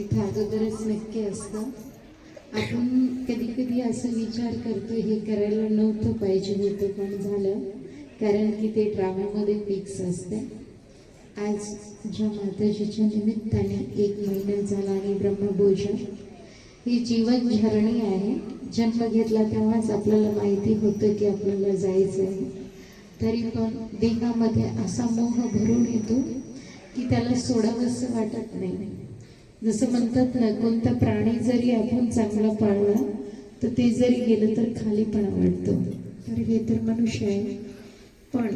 तिथं अगोदरच नक्की असतं. आपण कधी कधी असं विचार करतो हे करायला नव्हतं पाहिजे होतं पण झालं, कारण की ते ड्रामामध्ये फिक्स असते. आज ज्या माताजीच्या निमित्ताने 1 महिना झाला आणि ब्रह्मभोजन ही जीवन झरणी आहे. जन्म घेतला तेव्हाच आपल्याला माहिती होतं की आपल्याला जायचं आहे, तरी पण देहामध्ये असा मोह भरून येतो की त्याला सोडावंसं वाटत नाही. जसं म्हणतात ना, कोणता प्राणी जरी आपण चांगला पाळला तर ते जरी गेलं तर खालीपणा वाटतो. तर हे तर मनुष्य आहे, पण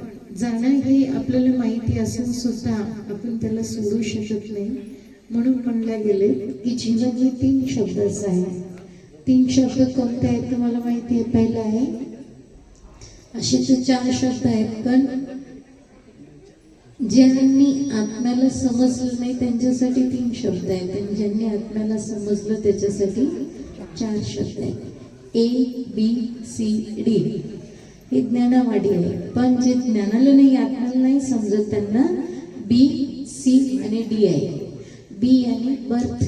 जाणं हे आपल्याला माहिती असून सुद्धा आपण त्याला सोडू शकत नाही. म्हणून म्हणल्या गेले की जीवन हे 3 शब्दाचं आहे. 3 शब्द कोणते आहेत तुम्हाला माहिती आहे? पहिला आहे, असे तर 4 शब्द आहेत, पण ज्यांनी आत्म्याला समजलं नाही त्यांच्यासाठी 3 शब्द आहेत, आणि ज्यांनी आत्म्याला समजलं त्याच्यासाठी 4 शब्द आहेत. ABCD हे ज्ञानावाडी आहे, पण जे ज्ञानाला नाही, आत्म्याला नाही समजत त्यांना BC आणि D आहे. B आणि बर्थ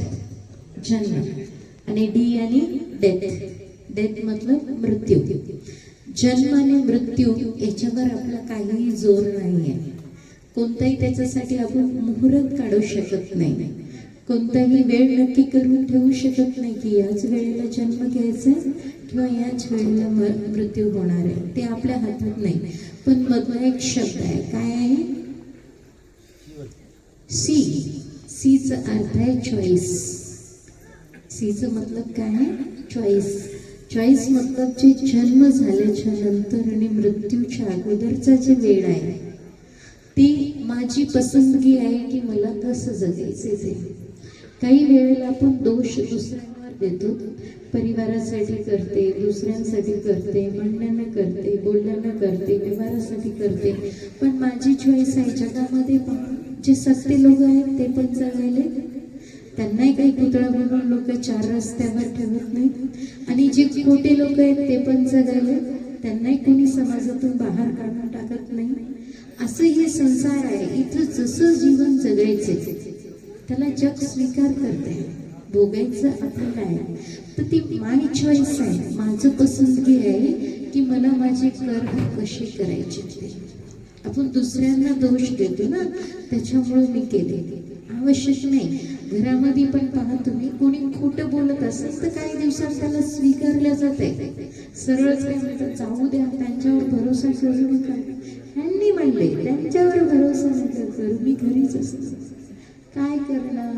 जन्म, आणि D आणि डेथ. डेथ मतलब मृत्यू. जन्म आणि मृत्यू याच्यावर आपला काहीही जोर नाही आहे. कोणताही त्याच्यासाठी आपण मुहूर्त काढू शकत नाही. कोणताही वेळ नक्की करून ठेवू शकत नाही की याच वेळेला जन्म घ्यायचा किंवा याच वेळेला मृत्यू होणार आहे. ते आपल्या हातात नाही. पण मधला एक शब्द आहे, काय आहे? सी. सीचा अर्थ आहे चॉईस. सीचं मतलब काय आहे? चॉईस. चॉईस मतलब जे जन्म झाल्याच्या नंतर आणि मृत्यूच्या अगोदरचा जे वेळ आहे ती माझी पसंदगी आहे की मला कसं जगायचे ते. काही वेळेला आपण दोष दुसऱ्यांवर देतो. परिवारासाठी करते, दुसऱ्यांसाठी करते, म्हणण्यानं करते, बोलण्यानं करते, व्यवहारासाठी करते, पण माझी चॉईस आहे. जगामध्ये जे सस्ते लोक आहेत ते पण जगायले, त्यांनाही काही पुतळा बनवून लोक 4 रस्त्यावर ठेवत नाहीत, आणि जे खोटे लोक आहेत ते पण जगायले, त्यांनाही कोणी समाजातून बाहेर काढून टाकत नाही. असं हे संसार आहे. इथं जसं जीवन जगायचे त्याला जग स्वीकार करते. भोगायचं आपल्याला आहे, तर ती माय चॉईस आहे, माझं पसंदगी आहे की मला माझे कर्म कसे करायचे ते. आपण दुसऱ्यांना दोष देतो ना, त्याच्यामुळे मी केले, आवश्यक नाही. घरामध्ये पण पहा तुम्ही, कोणी खोटं बोलत असेल तर काही दिवसात त्याला स्वीकारलं जाते. सरळच काय म्हणतात, जाऊ द्या, त्यांच्यावर भरोसा करू नका. ह्यांनी म्हणले त्यांच्यावर भरोसा नका करू, मी घरीच असतो. काय करणार,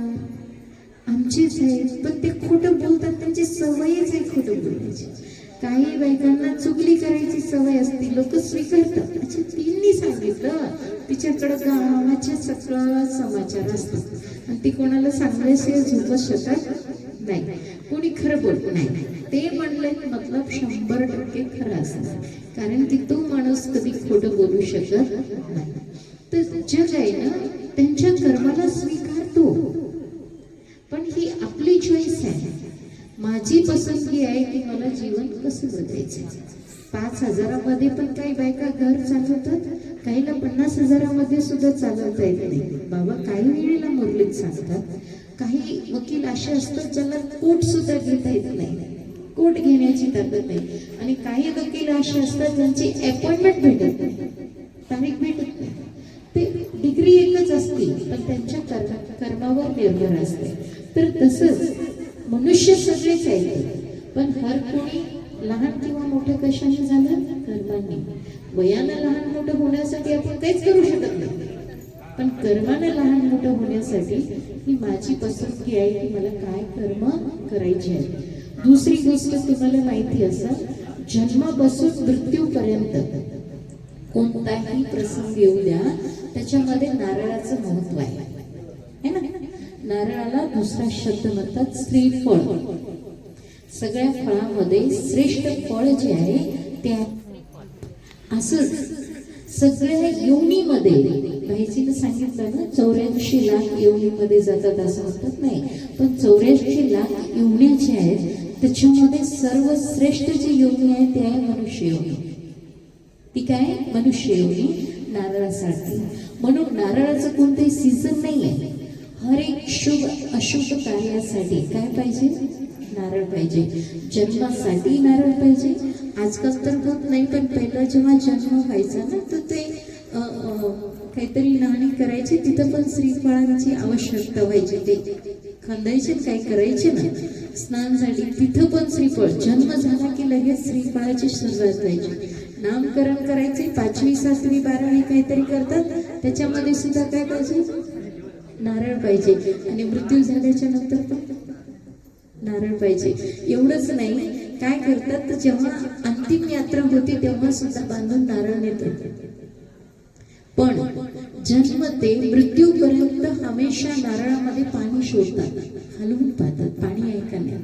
आमचेच आहेत, पण ते खोटं बोलतात, त्यांची सवयच आहे खोटं बोलायची. काही बायकांना चुगली करायची सवय असते, लोक स्वीकारतात. अच्छा, तिने सांगितलं, तिच्याकडं गावाचे सगळं समाचार असतात आणि ती कोणाला सांगल्याशिवाय झोपत शकत नाही. कोणी खरं बोलत नाही. ते म्हणले मतलब 100% खरं असणार, कारण की तो माणूस कधी खोटं बोलू शकत नाही. तर जग आहे ना, त्यांच्या कर्माला स्वीकारतो, पण ही आपली चॉईस आहे. माझी पसंदगी आहे की मला जीवन कसं जगायचं. 5,000मध्ये पण काही बायका घर चालवतात, काहीला 50,000मध्ये सुद्धा चालवता येत नाही. बाबा काही वेळेला मुरलीत सांगतात. काही वकील असे असतात ज्याला कोर्ट सुद्धा घेता येत नाही, कोर्ट घेण्याची ताकद नाही. आणि काही वकील असे असतात ज्यांची अपॉइंटमेंट भेटत नाही, तारीख भेटत नाही. ते डिग्री एकच असते, पण त्यांच्या कर्मावर निर्भर असते. तर तसंच मनुष्य सगळेच आहेत, पण हर कोणी लहान किंवा मोठं कशाने झालं? कर्माने. वयानं लहान मोठं होण्यासाठी आपण काहीच करू शकत नाही, पण कर्मानं लहान मोठं होण्यासाठी ही माझी पसंती आहे की मला काय कर्म करायचे आहे. दुसरी गोष्ट तुम्हाला माहिती असेल, जन्मापासून मृत्यूपर्यंत कोणताही प्रसंग येऊ द्या, त्याच्यामध्ये नारळाचं महत्व आहे ना. नारळाला दुसरा शब्द म्हणतात श्रीफळ. सगळ्या फळामध्ये श्रेष्ठ फळ जे आहे ते असंच सगळ्या योनीमध्ये, भाईजीनं सांगितलं ना, 84 लाख योनीमध्ये जातात असं म्हणतात नाही, पण 84 लाख योन्या जे आहेत त्याच्यामध्ये सर्वश्रेष्ठ जी योनी आहे ते आहे मनुष्य योनी. ती काय? मनुष्य योनी नारळासाठी. म्हणून नारळाचं कोणतंही सीझन नाही आहे. हर एक शुभ अशुभ कार्यासाठी काय पाहिजे? नारळ पाहिजे. जन्मासाठी नारळ पाहिजे. आजकाल तर होत नाही, पण पहिला जेव्हा जन्म व्हायचा ना, तर ते काहीतरी नाणी करायची, तिथं पण श्रीफळांची आवश्यकता व्हायची. ते खंदायचे काय करायचे ना स्नानासाठी, तिथं पण श्रीफळ. जन्म झाला की लगेच श्रीफळाची सुरुवात व्हायची. नामकरण करायचे, 5वी 7वी 12वी काहीतरी करतात, त्याच्यामध्ये सुद्धा काय पाहिजे? नारळ पाहिजे. आणि मृत्यू झाल्याच्या नंतर पण नारळ पाहिजे. एवढंच नाही, काय करतात, तर जेव्हा अंतिम यात्रा होती तेव्हा सुद्धा बांधून नारळ नेतात. पण जन्म ते मृत्यूपर्यंत हमेशा नारळामध्ये पाणी शोधतात, हलवून पाहतात, पाणी आहे का नाही.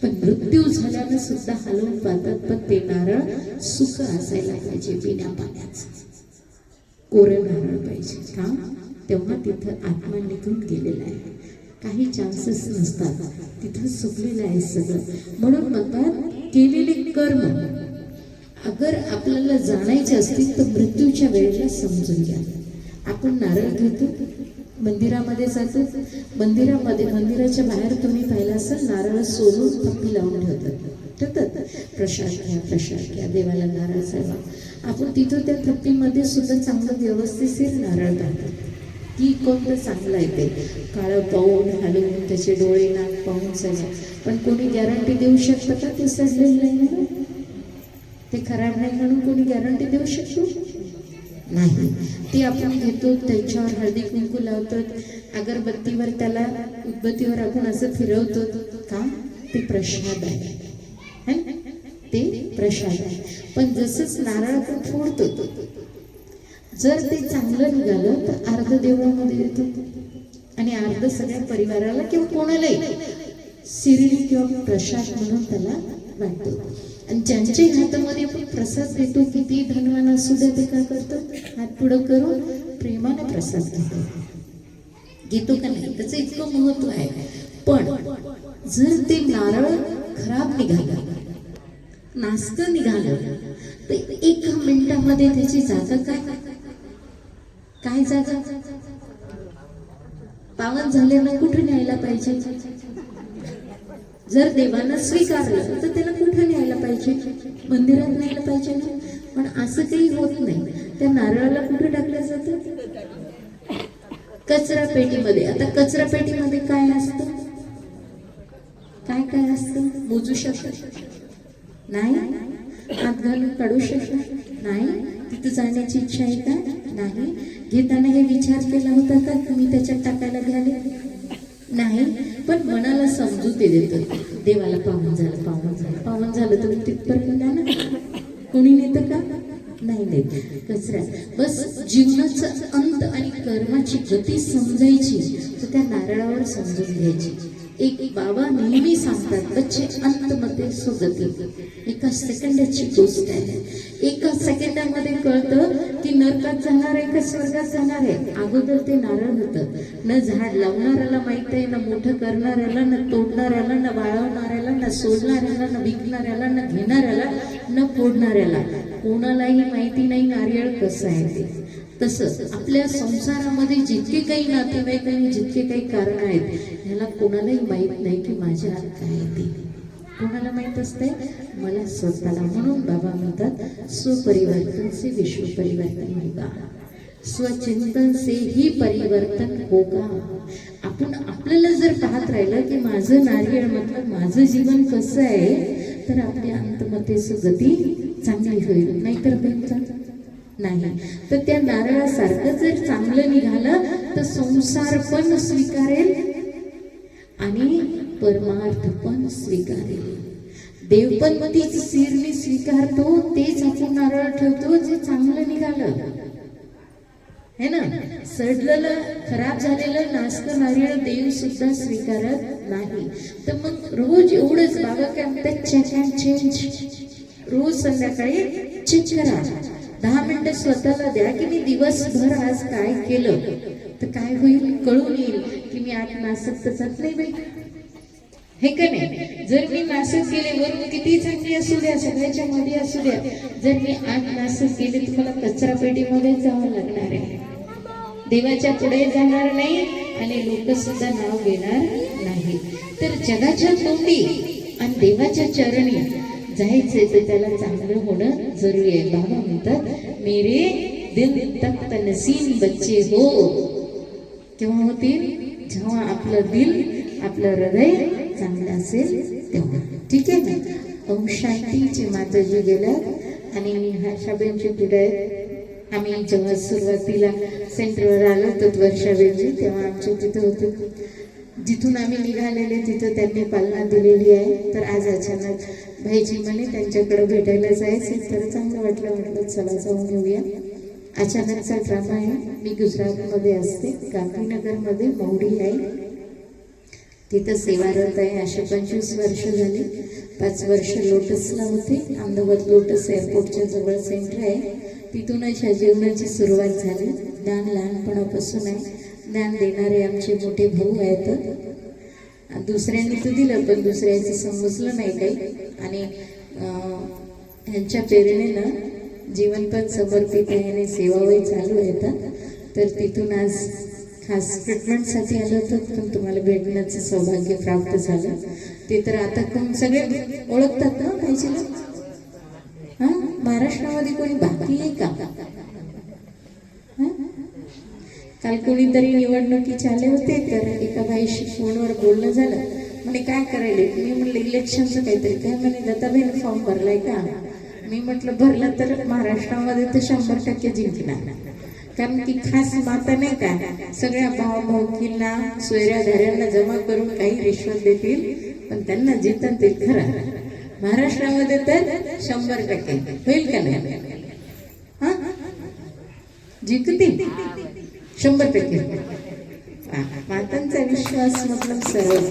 पण मृत्यू झाल्यानं सुद्धा हलवून पाहतात, पण ते नारळ सुख असायला पाहिजे, बिना पाण्याचं कोरं नारळ पाहिजे. का? तेव्हा तिथं आत्मा निघून गेलेला आहे, काही चान्सेस नसतात, तिथं सुकलेलं आहे सगळं. म्हणून म्हणतात केलेले कर्म अगर आपल्याला जाणायचे असतील तर मृत्यूच्या वेळेला समजून घ्या. आपण नारळ घेतो, मंदिरामध्ये जातो, मंदिराच्या बाहेर तुम्ही पाहिलं असेल नारळ सोलून थप्पी लावून ठेवतात. प्रसाद घ्या, देवाला नारळ चढवा. आपण तिथं त्या थप्पीमध्ये सुद्धा चांगलं व्यवस्थित नारळ टाकतो की कोणतं चांगलं आहे ते, काळं पाहून हलवून त्याचे डोळे नाक पाहून सगळं. पण कोणी गॅरंटी देऊ शकतं का ते सजलेलं नाही म्हणून, ते खराब नाही म्हणून कोणी गॅरंटी देऊ शकतो? नाही. ते आपण घेतो, त्याच्यावर हळदी कुंकू लावतो, अगरबत्तीवर त्याला उदबत्तीवर आपण असं फिरवतो. का? ते प्रसाद आहे, ते प्रसाद आहे. पण जसंच नारळ आपण फोडतो, जर ते चांगलं निघालं तर अर्ध देवळामध्ये देतो आणि अर्ध सगळ्या परिवाराला किंवा कोणालाही सिरिल किंवा प्रसाद म्हणून त्याला वाटतो. आणि ज्यांच्या हातामध्ये आपण प्रसाद देतो, किती धनवान असू दे, ते काय करतो? हात पुढं करून प्रेमाने प्रसाद घेतो का नाही? त्याचं इतकं महत्व आहे. पण जर ते नारळ खराब निघालं, नासकं निघालं, तर 1 मिनिटामध्ये त्याची जागा काय जागा? पावन झाल्यानं कुठे न्यायला पाहिजे? जर देवानं स्वीकारलं तर त्याला कुठे न्यायला पाहिजे? मंदिरात न्यायला पाहिजे ना. पण असं काही होत नाही. त्या नारळाला कुठे टाकलं जातं? कचरा पेटीमध्ये. आता कचरा पेटीमध्ये काय असतं? काय असतं? मोजू शकत नाही, हात घालून काढू शकत नाही, तिथं जाण्याची इच्छा आहे का? नाही. घेताना हे विचार केला होता का तुम्ही त्याच्यात टाकायला घ्याले? नाही. पण मनाला समजूती देतो, देवाला पावन झालं तर तिथपर्यंत ना कोणी नेतं का? नाही नेत. कचरा. बस जीवनाचा अंत आणि कर्माची गती समजायची तर त्या नारळावर समजून घ्यायची. एक बाबा नेहमी सांगतात, बच्चे अंत मध्ये सुगती. 1 सेकंदाची गोष्ट आहे. 1 सेकंदामध्ये कळतं की नरकात जाणार आहे का स्वर्गात जाणार आहे. अगोदर ते नारळ होतं. न झाड लावणाऱ्याला माहित आहे, न मोठं करणाऱ्याला, न तोडणाऱ्याला, न वाळवणाऱ्याला, न सोडणाऱ्याला, न विकणाऱ्याला, न घेणाऱ्याला, न फोडणाऱ्याला, कोणालाही माहिती नाही नारळ कसं आहे ते. तसंच आपल्या संसारामध्ये जितके काही नातेवाईक आणि जितके काही कारण आहेत, ह्याला कोणालाही माहित नाही की माझ्या हात काय ते. कोणाला माहित असते? मला स्वतःला. म्हणून बाबा म्हणतात स्वपरिवर्तन से विश्व परिवर्तन होगा, स्वचिंतन से ही परिवर्तन होगा. आपण आपल्याला जर पाहत राहिलं की माझं नारियल मतलब माझं जीवन कसं आहे, तर आपल्या अंतमते सुगती चांगली होईल. नाहीतर नाही. तर त्या नारळासारखं जर चांगलं निघालं तर संसार पण स्वीकारेल आणि परमार्थ पण स्वीकारेल. देव पण तीच सिरणी स्वीकारतो, तेच आपण नारळ ठेवतो जे चांगलं निघालं है ना. सडलेलं खराब झालेलं नासकं नारळ देव सुद्धा स्वीकारत नाही. तर मग रोज एवढंच बाबा काय म्हणतात, चेक अँड चेंज. रोज संध्याकाळी चेक करा, 10 मिनिटं स्वतःला द्या की मी दिवसभर आज काय केलं. तर काय होईल? कळून येईल की मी आज नासक तर जात नाही बाई, हे का नाही. जर मी नासक केले, वरून किती चांगली असू द्या, सगळ्याच्या मध्ये असू द्या, जर मी आज नासक केले तर मला कचरा पेटीमध्ये जावं लागणार आहे, देवाच्या पुढे जाणार नाही आणि लोक सुद्धा नाव घेणार नाही. तर जगाच्या तोंडी आणि देवाच्या चरणी जायचंय तर त्याला चांगलं होणं जरुरी आहे. बाबा म्हणतात मेरे दिल तख्त नसीम बच्चे हो. केव्हा होतील? जेव्हा आपलं दिल, आपलं हृदय चांगलं असेल तेव्हा. ठीक आहे ना. ओम शांतीचे माताजी गेल्या आणि हर्षाबेनची पुढे आहेत. आम्ही जेव्हा सुरुवातीला सेंटरवर आलो तर वर्षाबेनजी तेव्हा आमच्या तिथं होते. जिथून आम्ही निघालेले तिथं त्यांनी पालना दिलेली आहे. तर आज अचानक भाईजी म्हणे त्यांच्याकडे भेटायला जायचं तर चांगलं वाटलं. म्हटलं चला जाऊन येऊया. अचानकचा ड्रामा आहे. मी गुजरातमध्ये असते, गांधीनगरमध्ये मौडी आहे, तिथं सेवारत आहे. असे 25 वर्ष झाली. 5 वर्ष लोटसला होते. अहमदाबाद लोटस एअरपोर्टच्या जवळ सेंटर आहे. तिथूनच ह्या जीवनाची सुरुवात झाली. ज्ञान लहानपणापासून आहे. ज्ञान देणारे आमचे मोठे भाऊ आहेत. दुसऱ्यांनी तर दिलं पण दुसऱ्याचं समजलं नाही काही. आणि ह्यांच्या प्रेरणेनं जीवन पण समर्पित आहे आणि सेवाही चालू आहेत. तर तिथून आज खास ट्रीटमेंटसाठी आलं होतं पण तुम्हाला भेटण्याचं सौभाग्य प्राप्त झालं. ते तर आता कोण सगळे ओळखतात ना भाईजीला. हा, महाराष्ट्रामध्ये कोणी बाकी आहे का? काल कोणीतरी निवडणुकीचे आले होते तर एका बाईशी फोनवर बोलणं झालं. म्हणे काय करायले? मी म्हणलं इलेक्शनचं काहीतरी. काय म्हणे दत्ताबाईने फॉर्म भरलाय का? मी म्हटलं भरलं तर महाराष्ट्रामध्ये तर 100% जिंकणार. कारण की खास माता नाही का सगळ्या भावभावकींना सोयऱ्याधाऱ्यांना जमा करून काही रिश्वत देतील पण त्यांना जिंकतात ते खरं. महाराष्ट्रामध्ये तर 100% होईल का नाही? हा, जिंकतील 100%. मातांचा विश्वास मतलब सर्वच.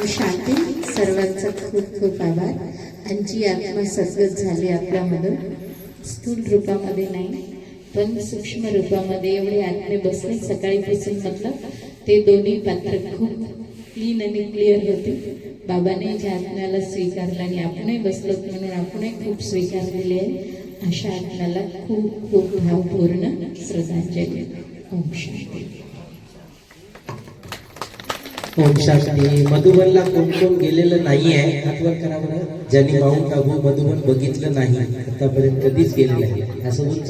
शांती. सर्वांचा खूप खूप आभार. आमची आत्मा सद्गत झाली आपल्यामधून. स्थूल रूपामध्ये नाही पण सूक्ष्म रूपामध्ये एवढे आत्मे बसले सकाळीपासून. मतलब ते दोन्ही पात्र खूप क्लीन आणि क्लिअर होते. बाबाने ज्या आत्म्याला स्वीकारलं आणि आपणही बसलो म्हणून आपणही खूप स्वीकार दिले आहे. अशा आत्म्याला खूप खूप भावपूर्ण श्रद्धांजली. ओम शांती. ओम शांती. मधुबनला कोण कोण गेलेलं नाही आहे हात वर करा बरं. ज्यांनी माउंट आबू मधुबन बघितलं नाही आतापर्यंत कधीच गेले नाही असं